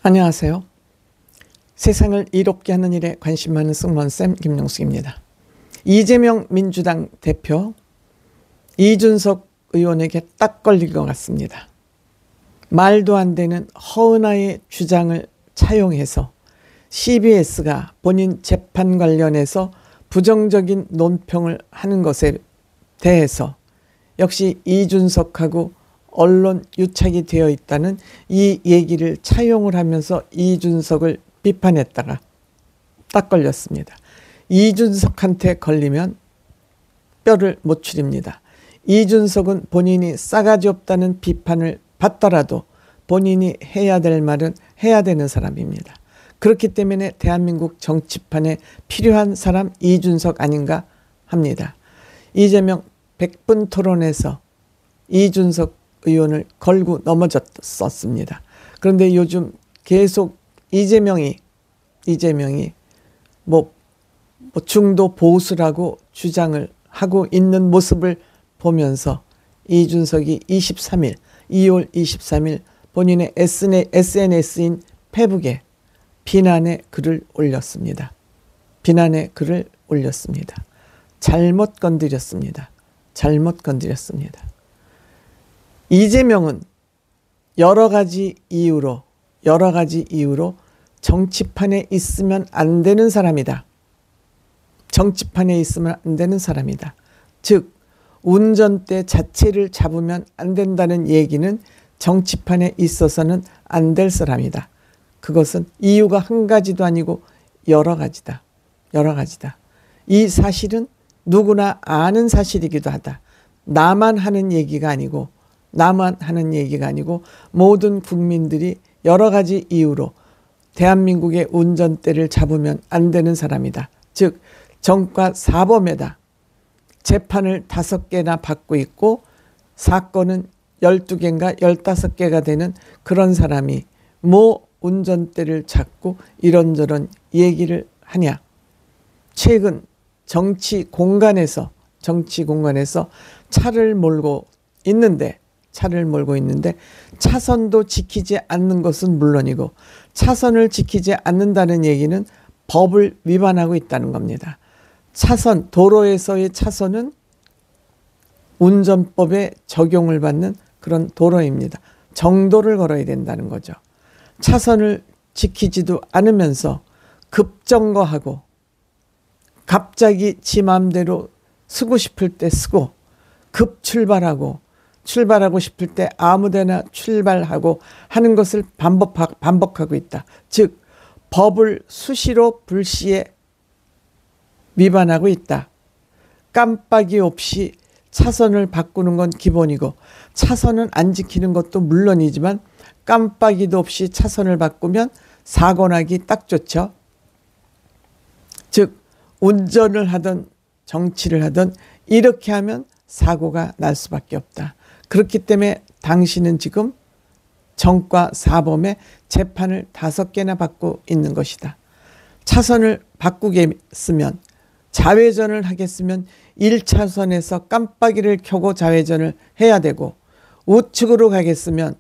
안녕하세요. 세상을 이롭게 하는 일에 관심 많은 승무원쌤 김용숙입니다. 이재명 민주당 대표 이준석 의원에게 딱 걸릴 것 같습니다. 말도 안 되는 허은하의 주장을 차용해서 CBS가 본인 재판 관련해서 부정적인 논평을 하는 것에 대해서 역시 이준석하고 언론 유착이 되어 있다는 이 얘기를 차용을 하면서 이준석을 비판했다가 딱 걸렸습니다. 이준석한테 걸리면 뼈를 못 추립니다. 이준석은 본인이 싸가지 없다는 비판을 받더라도 본인이 해야 될 말은 해야 되는 사람입니다. 그렇기 때문에 대한민국 정치판에 필요한 사람 이준석 아닌가 합니다. 이재명 100분 토론에서 이준석 의원을 걸고 넘어졌었습니다. 그런데 요즘 계속 이재명이 뭐 중도 보수라고 주장을 하고 있는 모습을 보면서 이준석이 2월 23일 본인의 SNS인 페북에 비난의 글을 올렸습니다. 잘못 건드렸습니다. 이재명은 여러 가지 이유로 정치판에 있으면 안 되는 사람이다. 즉 운전대 자체를 잡으면 안 된다는 얘기는 정치판에 있어서는 안 될 사람이다. 그것은 이유가 한 가지도 아니고 여러 가지다. 이 사실은 누구나 아는 사실이기도 하다. 나만 하는 얘기가 아니고 모든 국민들이 여러 가지 이유로 대한민국의 운전대를 잡으면 안 되는 사람이다. 즉 정과 사범에다 재판을 5개나 받고 있고 사건은 12개인가 15개가 되는 그런 사람이 뭐 운전대를 잡고 이런저런 얘기를 하냐. 최근 정치 공간에서 차를 몰고 있는데 차선도 지키지 않는 것은 물론이고 차선을 지키지 않는다는 얘기는 법을 위반하고 있다는 겁니다. 도로에서의 차선은 운전법에 적용을 받는 그런 도로입니다. 정도를 걸어야 된다는 거죠. 차선을 지키지도 않으면서 급정거하고 갑자기 지 마음대로 쓰고 싶을 때 쓰고 급출발하고 싶을 때 아무데나 출발하고 하는 것을 반복하고 있다. 즉 법을 수시로 불시에 위반하고 있다. 깜빡이 없이 차선을 바꾸는 건 기본이고 차선은 안 지키는 것도 물론이지만 깜빡이도 없이 차선을 바꾸면 사고 나기 딱 좋죠. 즉 운전을 하든 정치를 하든 이렇게 하면 사고가 날 수밖에 없다. 그렇기 때문에 당신은 지금 정과 사범에 재판을 5개나 받고 있는 것이다. 차선을 바꾸겠으면 좌회전을 하겠으면 1차선에서 깜빡이를 켜고 좌회전을 해야 되고 우측으로 가겠으면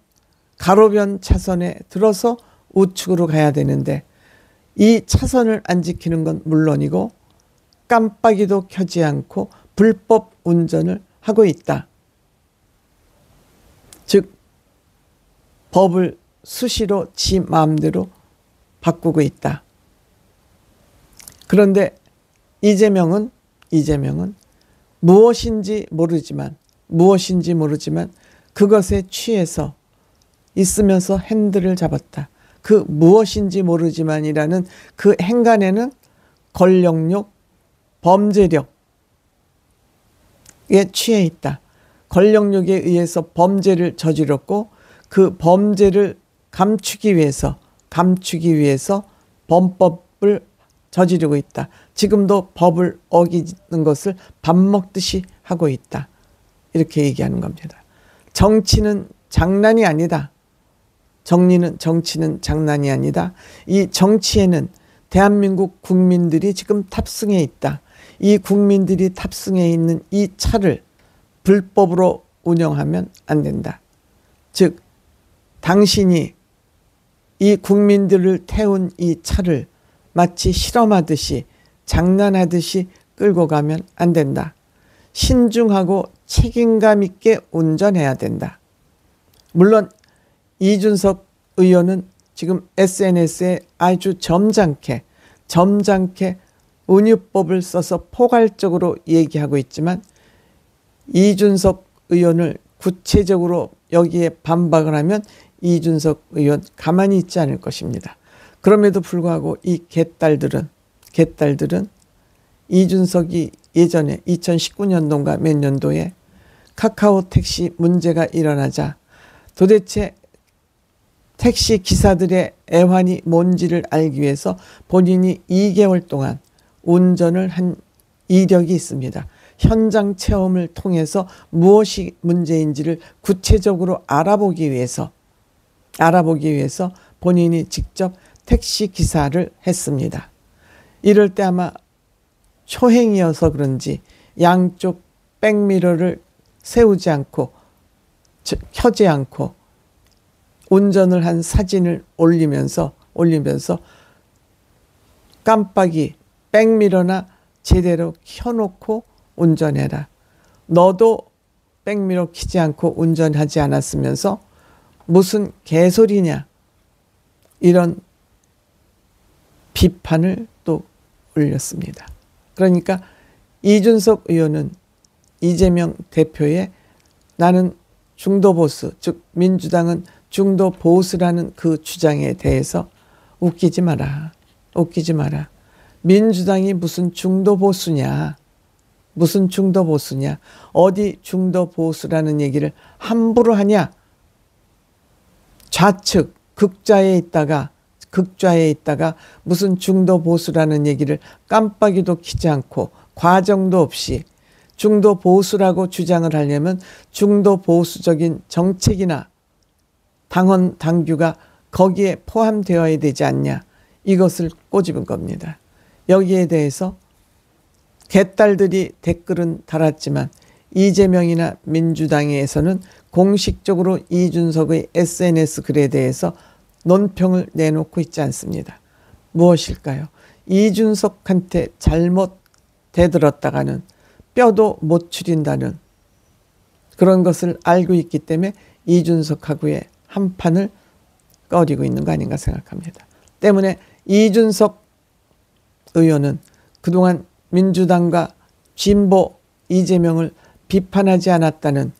가로변 차선에 들어서 우측으로 가야 되는데 이 차선을 안 지키는 건 물론이고 깜빡이도 켜지 않고 불법 운전을 하고 있다. 즉 법을 수시로 지 마음대로 바꾸고 있다. 그런데 이재명은 무엇인지 모르지만 그것에 취해서 있으면서 핸들을 잡았다. 그 무엇인지 모르지만이라는 그 행간에는 권력욕, 범죄력에 취해 있다. 권력욕에 의해서 범죄를 저질렀고 그 범죄를 감추기 위해서 범법을 저지르고 있다. 지금도 법을 어기는 것을 밥 먹듯이 하고 있다. 이렇게 얘기하는 겁니다. 정치는 장난이 아니다. 정치는 장난이 아니다. 이 정치에는 대한민국 국민들이 지금 탑승해 있다. 이 국민들이 탑승해 있는 이 차를 불법으로 운영하면 안 된다. 즉 당신이 이 국민들을 태운 이 차를 마치 실험하듯이 장난하듯이 끌고 가면 안 된다. 신중하고 책임감 있게 운전해야 된다. 물론 이준석 의원은 지금 SNS에 아주 점잖게 은유법을 써서 포괄적으로 얘기하고 있지만 이준석 의원을 구체적으로 여기에 반박을 하면 이준석 의원 가만히 있지 않을 것입니다. 그럼에도 불구하고 이 개딸들은 이준석이 예전에 2019년도인가 몇 년도에 카카오 택시 문제가 일어나자 도대체 택시 기사들의 애환이 뭔지를 알기 위해서 본인이 2개월 동안 운전을 한 이력이 있습니다. 현장 체험을 통해서 무엇이 문제인지를 구체적으로 알아보기 위해서 본인이 직접 택시 기사를 했습니다. 이럴 때 아마 초행이어서 그런지 양쪽 백미러를 세우지 않고 켜지 않고 운전을 한 사진을 올리면서 깜빡이 백미러나 제대로 켜놓고 운전해라. 너도 백미러 켜지 않고 운전하지 않았으면서 무슨 개소리냐. 이런 비판을 또 올렸습니다. 그러니까 이준석 의원은 이재명 대표의 나는 중도보수, 즉 민주당은 중도보수라는 그 주장에 대해서 웃기지 마라. 민주당이 무슨 중도보수냐. 어디 중도보수라는 얘기를 함부로 하냐. 좌측 극좌에 있다가 무슨 중도보수라는 얘기를 깜빡이도 켜지 않고 과정도 없이 중도보수라고 주장을 하려면 중도보수적인 정책이나 당원 당규가 거기에 포함되어야 되지 않냐. 이것을 꼬집은 겁니다. 여기에 대해서 개딸들이 댓글은 달았지만 이재명이나 민주당에서는 공식적으로 이준석의 SNS 글에 대해서 논평을 내놓고 있지 않습니다. 무엇일까요? 이준석한테 잘못 대들었다가는 뼈도 못 추린다는 그런 것을 알고 있기 때문에 이준석하고의 한판을 꺼리고 있는 거 아닌가 생각합니다. 때문에 이준석 의원은 그동안 민주당과 진보 이재명을 비판하지 않았다는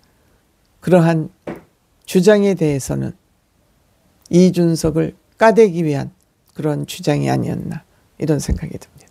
그러한 주장에 대해서는 이준석을 까대기 위한 그런 주장이 아니었나 이런 생각이 듭니다.